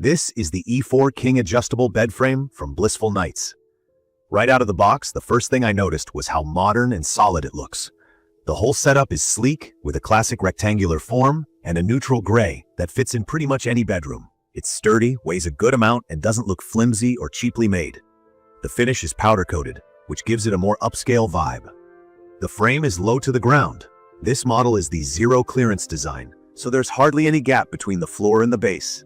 This is the E4 King adjustable bed frame from Blissful. Right out of the box, the first thing I noticed was how modern and solid it looks. The whole setup is sleek, with a classic rectangular form and a neutral gray that fits in pretty much any bedroom. It's sturdy, weighs a good amount, and doesn't look flimsy or cheaply made. The finish is powder-coated, which gives it a more upscale vibe. The frame is low to the ground. This model is the zero clearance design, so there's hardly any gap between the floor and the base.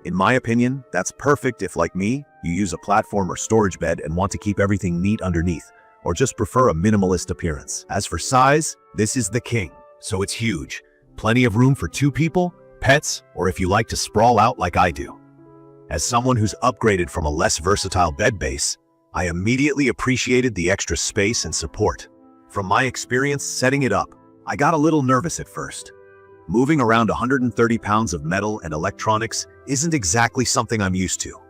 In my opinion, that's perfect if, like me, you use a platform or storage bed and want to keep everything neat underneath, or just prefer a minimalist appearance. As for size, this is the king, so it's huge. Plenty of room for 2 people, pets, or if you like to sprawl out like I do. As someone who's upgraded from a less versatile bed base, I immediately appreciated the extra space and support. From my experience setting it up, I got a little nervous at first. Moving around 130 pounds of metal and electronics isn't exactly something I'm used to.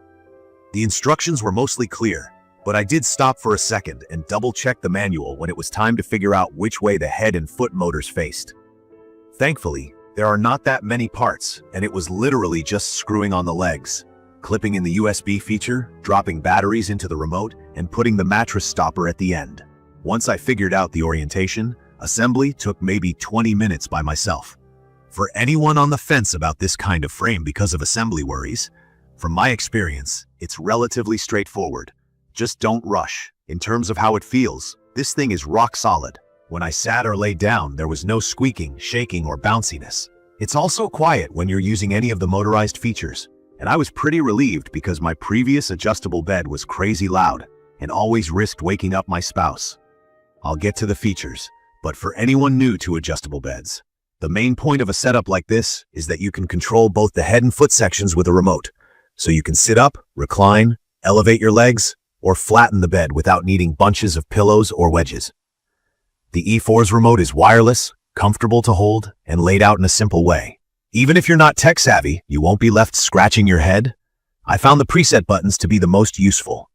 The instructions were mostly clear, but I did stop for a second and double-check the manual when it was time to figure out which way the head and foot motors faced. Thankfully, there are not that many parts, and it was literally just screwing on the legs, clipping in the USB feature, dropping batteries into the remote, and putting the mattress stopper at the end. Once I figured out the orientation, assembly took maybe 20 minutes by myself. For anyone on the fence about this kind of frame because of assembly worries, from my experience, it's relatively straightforward. Just don't rush. In terms of how it feels, this thing is rock solid. When I sat or lay down, there was no squeaking, shaking, or bounciness. It's also quiet when you're using any of the motorized features, and I was pretty relieved because my previous adjustable bed was crazy loud and always risked waking up my spouse. I'll get to the features, but for anyone new to adjustable beds, the main point of a setup like this is that you can control both the head and foot sections with a remote, so you can sit up, recline, elevate your legs, or flatten the bed without needing bunches of pillows or wedges. The E4's remote is wireless, comfortable to hold, and laid out in a simple way. Even if you're not tech-savvy, you won't be left scratching your head. I found the preset buttons to be the most useful.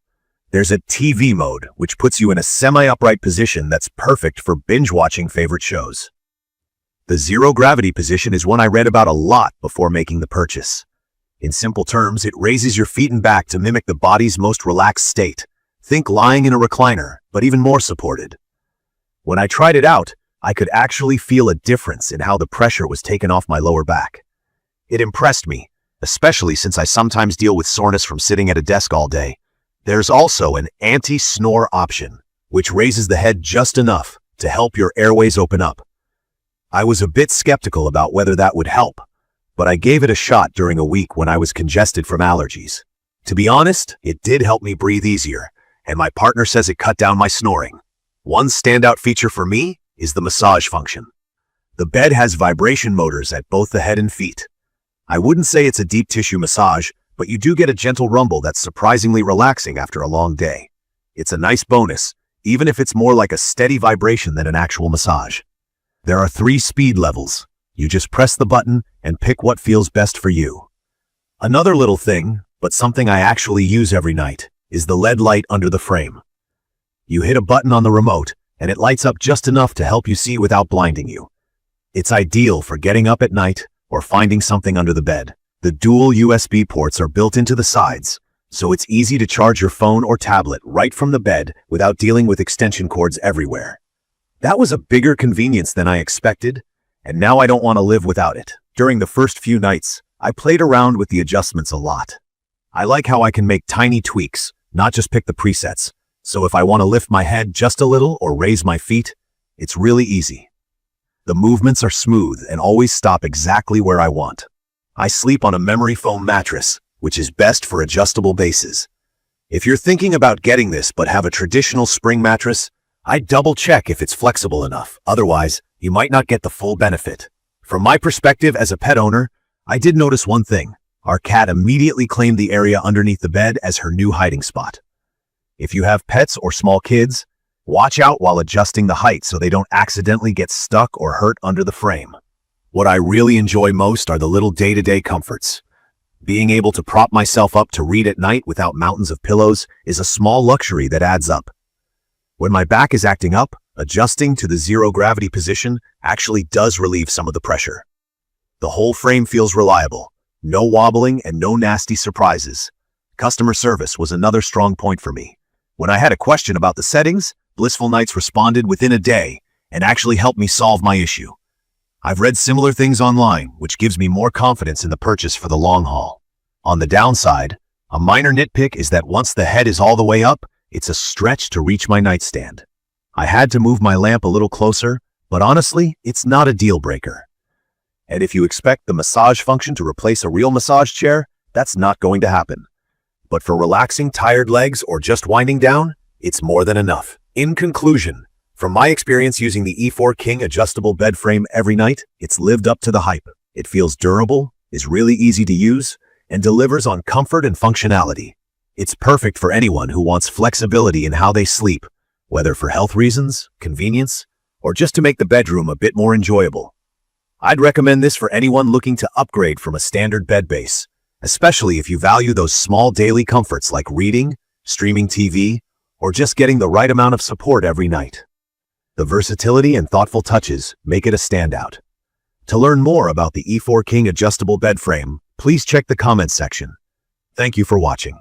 There's a TV mode, which puts you in a semi-upright position that's perfect for binge-watching favorite shows. The zero-gravity position is one I read about a lot before making the purchase. In simple terms, it raises your feet and back to mimic the body's most relaxed state. Think lying in a recliner, but even more supported. When I tried it out, I could actually feel a difference in how the pressure was taken off my lower back. It impressed me, especially since I sometimes deal with soreness from sitting at a desk all day. There's also an anti-snore option, which raises the head just enough to help your airways open up. I was a bit skeptical about whether that would help, but I gave it a shot during a week when I was congested from allergies. To be honest, it did help me breathe easier, and my partner says it cut down my snoring. One standout feature for me is the massage function. The bed has vibration motors at both the head and feet. I wouldn't say it's a deep tissue massage, but you do get a gentle rumble that's surprisingly relaxing after a long day. It's a nice bonus, even if it's more like a steady vibration than an actual massage. There are 3 speed levels. You just press the button and pick what feels best for you. Another little thing, but something I actually use every night, is the LED light under the frame. You hit a button on the remote, and it lights up just enough to help you see without blinding you. It's ideal for getting up at night or finding something under the bed. The dual USB ports are built into the sides, so it's easy to charge your phone or tablet right from the bed without dealing with extension cords everywhere. That was a bigger convenience than I expected, and now I don't want to live without it. During the first few nights, I played around with the adjustments a lot. I like how I can make tiny tweaks, not just pick the presets. So if I want to lift my head just a little or raise my feet, it's really easy. The movements are smooth and always stop exactly where I want. I sleep on a memory foam mattress, which is best for adjustable bases. If you're thinking about getting this but have a traditional spring mattress, I'd double-check if it's flexible enough. Otherwise, you might not get the full benefit. From my perspective as a pet owner, I did notice one thing. Our cat immediately claimed the area underneath the bed as her new hiding spot. If you have pets or small kids, watch out while adjusting the height so they don't accidentally get stuck or hurt under the frame. What I really enjoy most are the little day-to-day comforts. Being able to prop myself up to read at night without mountains of pillows is a small luxury that adds up. When my back is acting up, adjusting to the zero-gravity position actually does relieve some of the pressure. The whole frame feels reliable, No wobbling and no nasty surprises. Customer service was another strong point for me. When I had a question about the settings, Blissful Nights responded within a day and actually helped me solve my issue. I've read similar things online, which gives me more confidence in the purchase for the long haul. On the downside, a minor nitpick is that once the head is all the way up, it's a stretch to reach my nightstand. I had to move my lamp a little closer, but honestly, it's not a deal breaker. And if you expect the massage function to replace a real massage chair, that's not going to happen. But for relaxing tired legs or just winding down, it's more than enough. In conclusion, from my experience using the E4 King adjustable bed frame every night, it's lived up to the hype. It feels durable, is really easy to use, and delivers on comfort and functionality. It's perfect for anyone who wants flexibility in how they sleep, whether for health reasons, convenience, or just to make the bedroom a bit more enjoyable. I'd recommend this for anyone looking to upgrade from a standard bed base, especially if you value those small daily comforts like reading, streaming TV, or just getting the right amount of support every night. The versatility and thoughtful touches make it a standout. To learn more about the E4 King adjustable bed frame, please check the comments section. Thank you for watching.